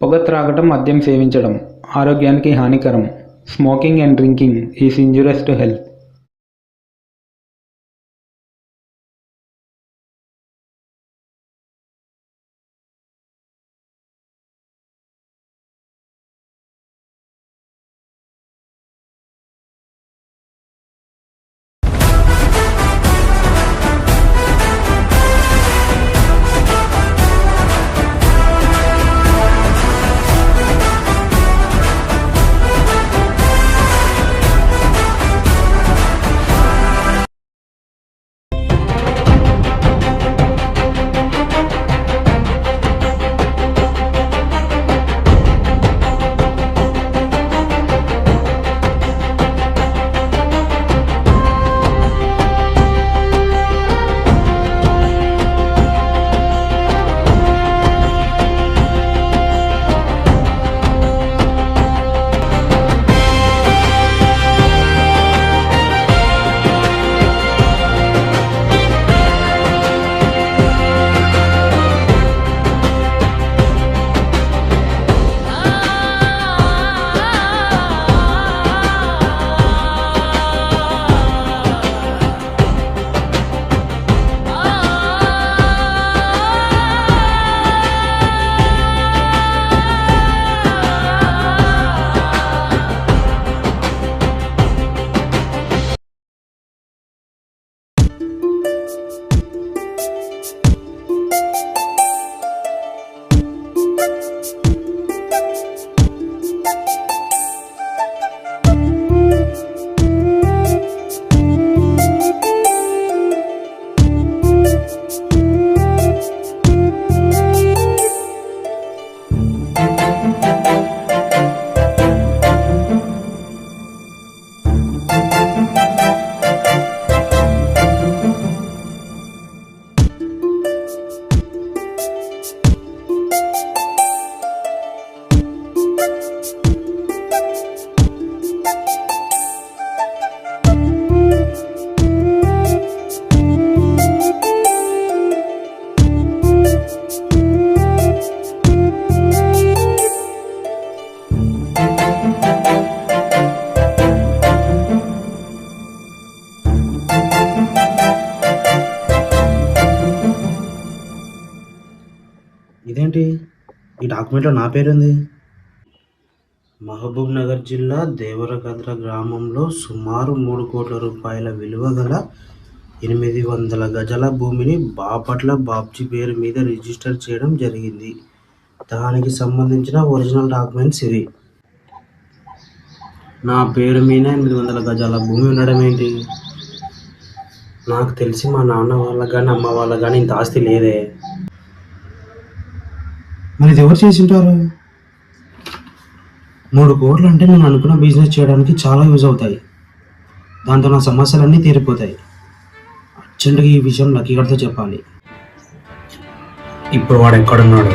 పొగ త్రాగటం, మద్యం సేవించడం ఆరోగ్యానికి హానికరం. Smoking and drinking is injurious to health. ఇదేంటి ఈ డాక్యుమెంట్లో నా పేరుంది? మహబూబ్ నగర్ జిల్లా దేవరకద్ర గ్రామంలో సుమారు 3 కోట్ల రూపాయల విలువ గల 800 గజాల భూమిని బాపట్ల బాబ్జీ పేరు మీద రిజిస్టర్ చేయడం జరిగింది. దానికి సంబంధించిన ఒరిజినల్ డాక్యుమెంట్స్ ఇవి. నా పేరు మీద 800 గజాల భూమి ఉండడం ఏంటి? నాకు తెలిసి మా నాన్న వాళ్ళకి కానీ అమ్మ వాళ్ళకి కానీ ఇంత ఆస్తి లేదే. మరి ఇది ఎవరు చేసి ఉంటారు? 3 కోట్లు అంటే నేను అనుకున్న బిజినెస్ చేయడానికి చాలా యూజ్ అవుతాయి. దాంతో నా సమస్యలన్నీ తీరిపోతాయి. అర్జెంటుగా ఈ విషయం లక్కీ గారితో చెప్పాలి. ఇప్పుడు వాడు ఎక్కడున్నాడు?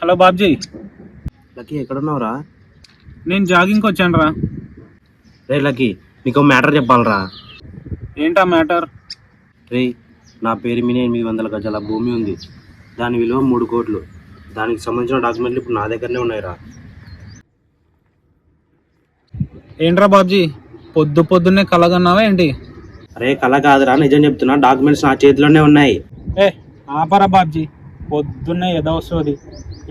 హలో బాబ్జీ, లక్కీ ఎక్కడున్నావురా? నేను జాగింగ్కి వచ్చాను రా. రే లక్కీ, నీకు మ్యాటర్ చెప్పాలరా. ఏంటా మ్యాటర్? రే, నా పేరు మీద 800 గజాల భూమి ఉంది. దాని విలువ 3 కోట్లు. దానికి సంబంధించిన డాక్యుమెంట్లు ఇప్పుడు నా దగ్గరనే ఉన్నాయిరా. ఏంట్రా బాబ్జీ, పొద్దున్నే కలగన్నావా ఏంటి? అరే కళ కాదురా, నిజం చెప్తున్నా. డాక్యుమెంట్స్ నా చేతిలోనే ఉన్నాయి. ఏ ఆపరా బాబ్జీ, పొద్దున్నే ఏదో వస్తుంది.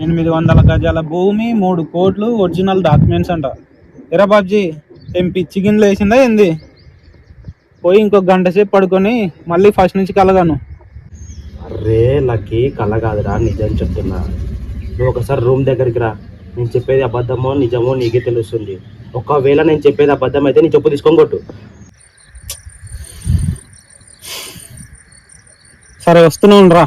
800 గజాల భూమి, 3 కోట్లు, ఒరిజినల్ డాక్యుమెంట్స్ అంట. ఎరా బాబ్జీ, ఏం పిచ్చి గిన్నెలు వేసిందా ఏంది? పోయి ఇంకో గంట సేపు పడుకొని మళ్ళీ ఫస్ట్ నుంచి కలగాను. అరే లక్కీ, కళ కాదురా, నిజం చెప్తున్నా. నువ్వు ఒకసారి రూమ్ దగ్గరికి రా. నేను చెప్పేది అబద్ధమో నిజమో నీకే తెలుస్తుంది. ఒకవేళ నేను చెప్పేది అబద్ధం అయితే నీ చెప్పు తీసుకొని కొట్టు. సరే వస్తున్నాను రా.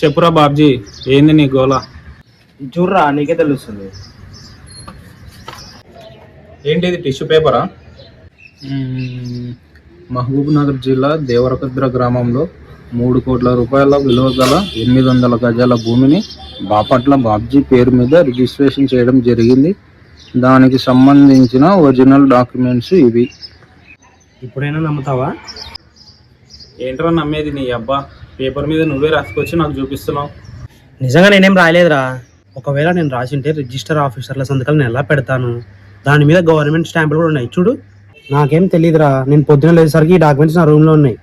చెప్పురా బాబ్జీ, ఏంది నీ గోలా? చూర్రా, నీకే తెలుస్తుంది. ఏంటిది, టిష్యూ పేపరా? మహబూబ్ నగర్ జిల్లా దేవరకద్ర గ్రామంలో 3 కోట్ల రూపాయల విలువ గల 800 గజాల భూమిని బాపట్ల బాబ్జీ పేరు మీద రిజిస్ట్రేషన్ చేయడం జరిగింది. దానికి సంబంధించిన ఒరిజినల్ డాక్యుమెంట్స్ ఇవి. ఇప్పుడైనా నమ్ముతావా? ఏంట్రా నమ్మేది, నీ అబ్బా పేపర్ మీద నువ్వే రాసుకొచ్చి నాకు చూపిస్తున్నావు. నిజంగా నేనేం రాయలేదురా. ఒకవేళ నేను రాసింటే రిజిస్టర్ ఆఫీసర్ల సంతకాలు నేను ఎలా పెడతాను? దాని మీద గవర్నమెంట్ స్టాంపులు కూడా ఉన్నాయి చూడు. నాకేం తెలియదురా. నేను పొద్దున లేచేసరికి ఈ డాక్యుమెంట్స్ నా రూమ్లో ఉన్నాయి.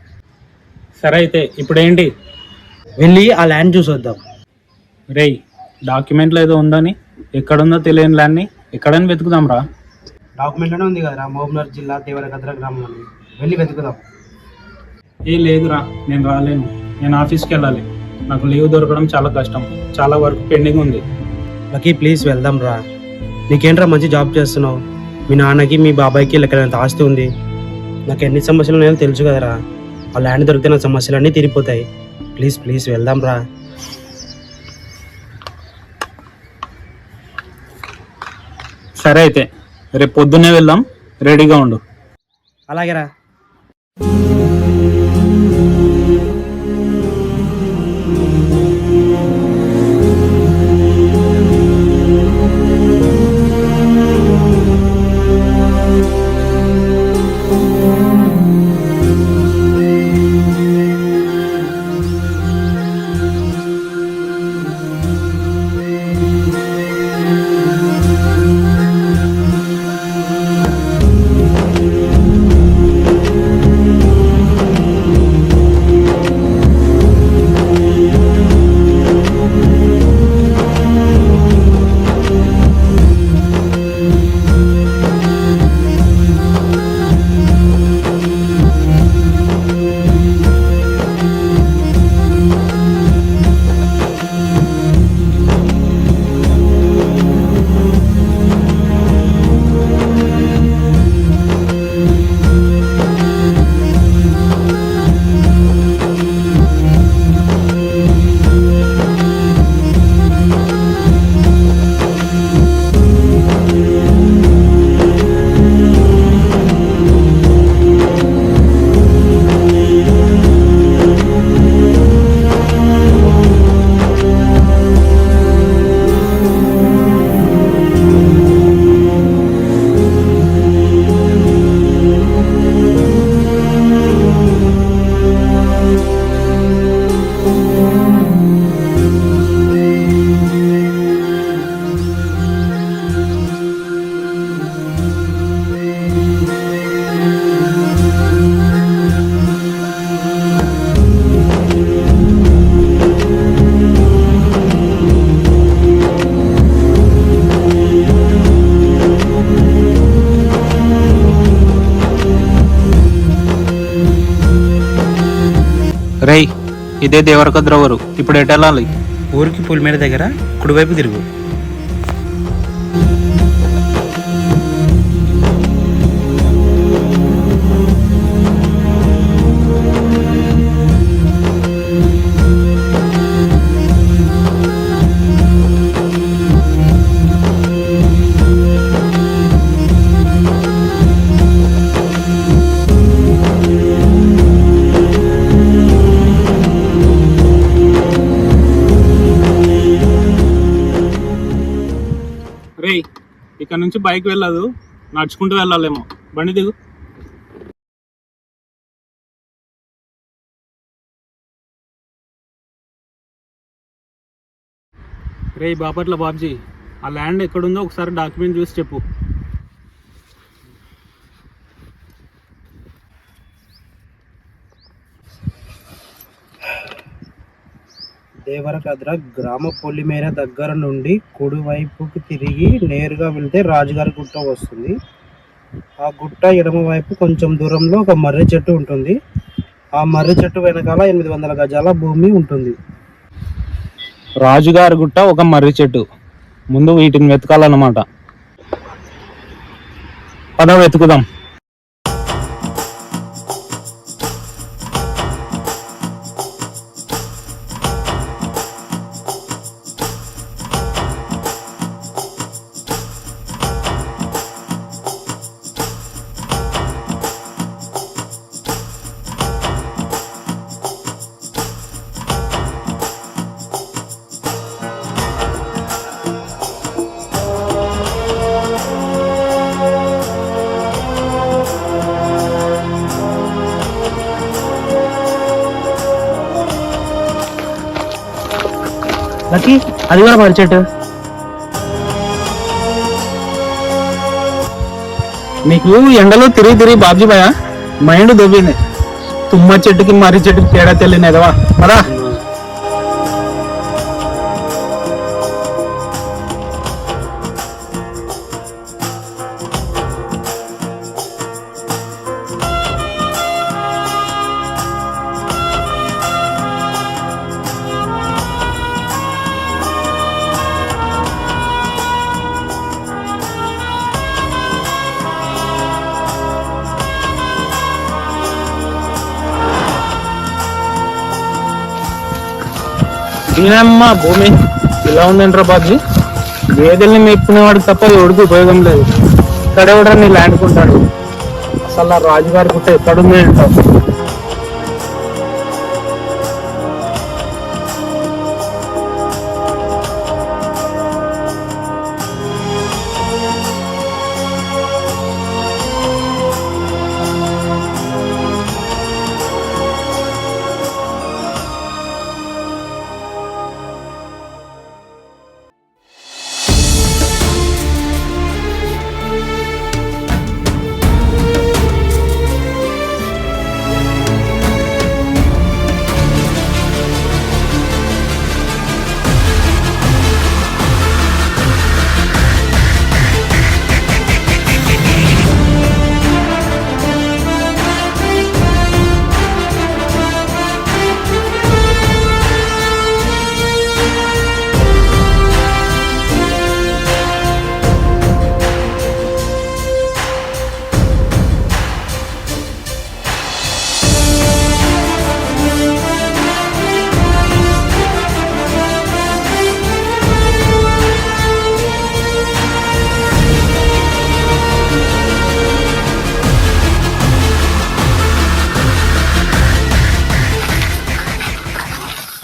సరే అయితే ఇప్పుడు ఏంటి? వెళ్ళి ఆ ల్యాండ్ చూసొద్దాం. రేయ్, డాక్యుమెంట్లో ఏదో ఉందని, ఎక్కడుందో తెలియని ల్యాండ్ని ఎక్కడని వెతుకుదాం రా. డాక్యుమెంట్లోనే ఉంది కదరా, మహబూబ్నగర్ జిల్లా దేవరకద్ర గ్రామం అని. వెళ్ళి వెతుకుదాం. ఏ లేదురా, నేను రాలేను. నేను ఆఫీస్కి వెళ్ళాలి. నాకు లీవ్ దొరకడం చాలా కష్టం. చాలా వర్క్ పెండింగ్ ఉంది. లక్కీ ప్లీజ్ వెళ్దాం రా. నీకేంట్రా మంచి జాబ్ చేస్తున్నావు. మీ నాన్నకి మీ బాబాయ్కి ఎక్కడంత ఆస్తి ఉంది. నాకు ఎన్ని సమస్యలు ఉన్నాయో తెలుసు కదరా. ఆ ల్యాండ్ దొరికితే నా సమస్యలన్నీ తీరిపోతాయి. ప్లీజ్ వెళ్దాం రా. సరే అయితే రేపు పొద్దున్నే వెళ్దాం, రెడీగా ఉండు. అలాగేరా. రేయ్, ఇదే దేవరకద్ర ఊరు. ఇప్పుడు ఎటు వెళ్ళాలి? ఊరికి పులిమేర దగ్గర కుడివైపు తిరుగు. ఇక్కడ నుంచి బైక్ వెళ్ళదు, నడుచుకుంటూ వెళ్ళాలేమో. బండి దిగు. రే బాపట్ల బాబ్జీ, ఆ ల్యాండ్ ఎక్కడుందో ఒకసారి డాక్యుమెంట్ చూసి చెప్పు. దేవరకద్ర గ్రామ పొలిమేర దగ్గర నుండి కుడివైపుకి తిరిగి నేరుగా వెళ్తే రాజుగారి గుట్ట వస్తుంది. ఆ గుట్ట ఎడమ వైపు కొంచెం దూరంలో ఒక మర్రి చెట్టు ఉంటుంది. ఆ మర్రి చెట్టు వెనకాల 800 గజాల భూమి ఉంటుంది. రాజుగారి గుట్ట, ఒక మర్రి చెట్టు. ముందు వీటిని వెతకాలన్నమాట. పద వెతుకుదాం. లక్కీ, అది కూడా మర్రి చెట్టు. నీకు ఎండలో తిరిగి తిరిగి బాబ్జీ భయ మైండ్ దొబ్బింది. తుమ్మ చెట్టుకి మర్రి చెట్టుకి తేడా తెలియనేదవా పదా. దీనమ్మా భూమి ఇలా ఉందంటారా బాబ్జీ? గేదెల్ని మేపుకునేవాడికి తప్ప ఎవడికి ఉపయోగం లేదు. ఇక్కడ ఎవడ నీ ల్యాండ్ కొంటాడు? అసలు ఆ రాజుగారి గుట్ట ఎక్కడుంది అంటావు?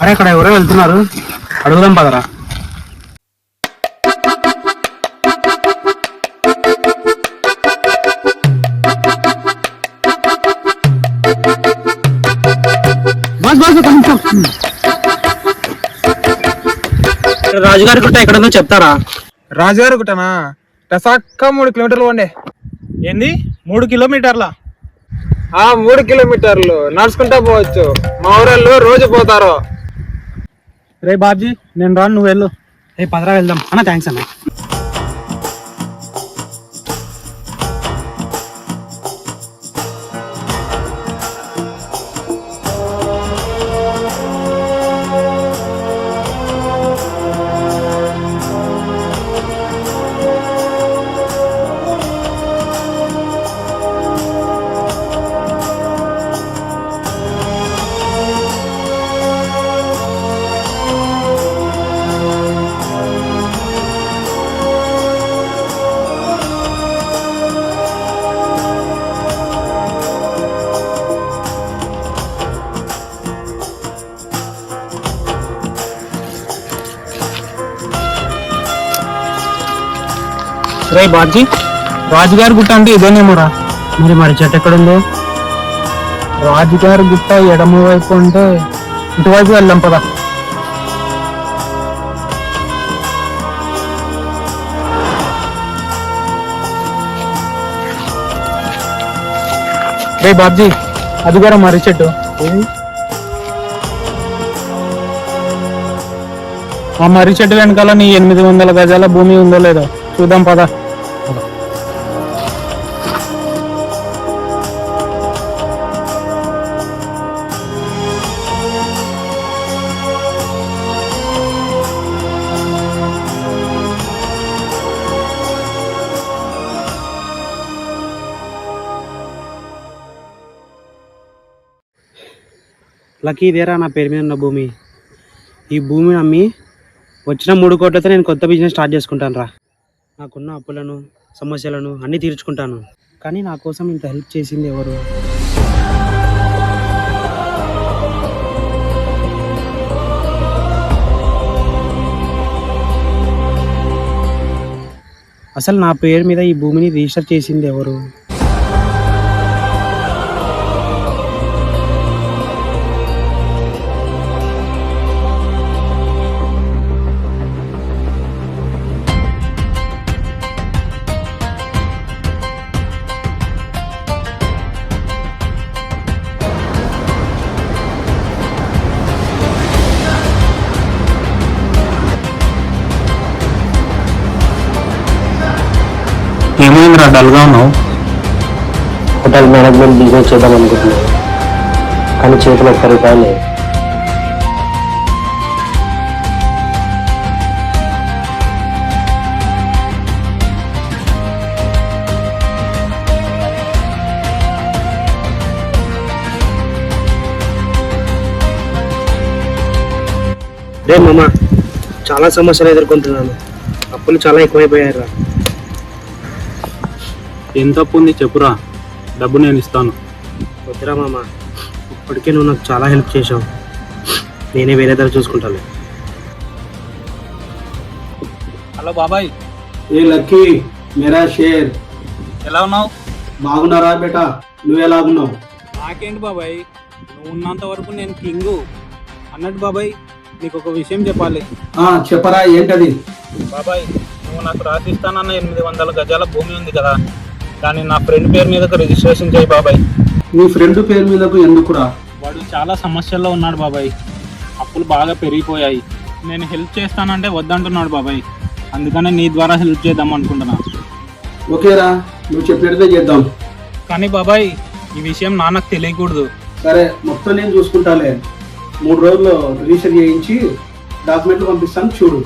అరే, అక్కడ ఎవరో వెళ్తున్నారు, అడుగుదాం పదరా. రాజుగారి గుట్ట ఎక్కడుందో చెప్తారా? రాజుగారి గుట్టనా? టసాక్క 3 కిలోమీటర్లు వండే. ఏంది 3 కిలోమీటర్ల? 3 కిలోమీటర్లు నడుచుకుంటా పోవచ్చు. మా ఊరల్లో రోజు పోతారు. రే బాబ్జీ, నేను రాను, నువ్వు వెళ్ళు. పదరా వెళ్దాం అన్న. థ్యాంక్స్ అన్న. రే బాజీ, రాజుగారి గుట్ట అంటే ఇదేనేమోరా. మరి చెట్టు ఎక్కడుందో? రాజుగారి గుట్ట ఎడమ వైపు అంటే ఇటువైపు వెళ్దాం పదా. రే బాబ్జీ, అది కూడా మర్రి చెట్టు. ఆ మర్రి చెట్టు వెనకాల నీ 800 గజాల భూమి ఉందో లేదో చూద్దాం పదా. లక్కీ ఇదేరా నా పేరు మీద ఉన్న భూమి. ఈ భూమిని అమ్మి వచ్చిన 3 కోట్లతో నేను కొత్త బిజినెస్ స్టార్ట్ చేసుకుంటాను రా. నాకున్న అప్పులను సమస్యలను అన్నీ తీర్చుకుంటాను. కానీ నా కోసం ఇంత హెల్ప్ చేసింది ఎవరు? అసలు నా పేరు మీద ఈ భూమిని రిజిస్టర్ చేసింది ఎవరు? ఏమైందిరా డల్గా ఉన్నావు? హోటల్ మేనేజ్మెంట్ బిజినెస్ చేద్దాం అనుకుంటున్నాను, కానీ చేతిలో 1 రూపాయలు లేదు. రే మామ, చాలా సమస్యలు ఎదుర్కొంటున్నాను. అప్పులు చాలా ఎక్కువైపోయారు రా. ఎంత అప్పు ఉంది చెప్పురా, డబ్బు నేను ఇస్తాను. వద్దురా మామ, ఇప్పటికే నువ్వు నాకు చాలా హెల్ప్ చేసావు. నేనే వేరే దగ్గర చూసుకుంటాను. హలో బాబాయ్. ఏ లక్కీ, మేరా షేర్. ఎలా ఉన్నావు? బాగున్నారా బేటా, నువ్వు ఎలా ఉన్నావు? నాకేంటి బాబాయ్, నువ్వు ఉన్నంత వరకు నేను కింగు అన్నట్టు. బాబాయ్ నీకు ఒక విషయం చెప్పాలి. చెప్పరా, ఏంటది? బాబాయ్, నువ్వు నాకు రాసిస్తానన్న 800 గజాల భూమి ఉంది కదా, కానీ నా ఫ్రెండ్ పేరు మీదకు రిజిస్ట్రేషన్ చేయి బాబాయ్. నీ ఫ్రెండ్ పేరు మీదకు ఎందుకురా? వాడు చాలా సమస్యల్లో ఉన్నాడు బాబాయ్. అప్పులు బాగా పెరిగిపోయాయి. నేను హెల్ప్ చేస్తానంటే వద్దంటున్నాడు బాబాయ్. అందుకనే నీ ద్వారా హెల్ప్ చేద్దాం అనుకుంటున్నా. ఓకేరా, నువ్వు చెప్పినట్టే చేద్దాం. కానీ బాబాయ్, ఈ విషయం నాన్నకు తెలియకూడదు. సరే, మొత్తం నేను చూసుకుంటాలే. 3 రోజుల్లో రిజిస్టర్ చేయించి డాక్యుమెంట్లు పంపిస్తాను, చూడు.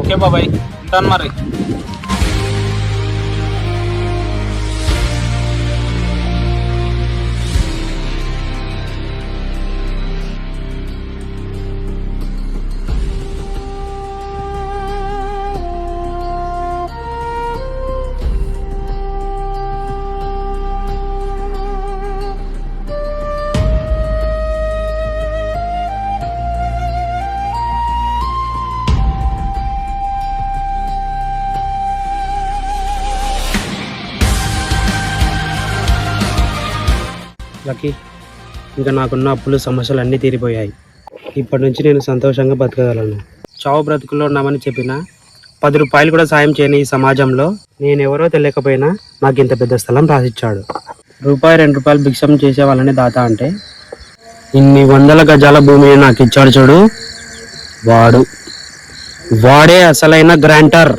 ఓకే బాబాయ్, ఉంటాను మరి. లక్కీ, ఇంకా నాకున్న అప్పులు సమస్యలు అన్నీ తీరిపోయాయి. ఇప్పటి నుంచి నేను సంతోషంగా బతకగలను. చావు బ్రతుకుల్లో ఉన్నామని చెప్పినా 10 రూపాయలు కూడా సాయం చేయని ఈ సమాజంలో నేనెవరో తెలియకపోయినా నాకు ఇంత పెద్ద స్థలం రాసిచ్చాడు. రూపాయి 2 రూపాయలు భిక్షం చేసే వాళ్ళని దాత అంటే ఇన్ని 100 గజాల భూమిని నాకు ఇచ్చాడు చూడు, వాడే అసలైన గ్రాంటర్.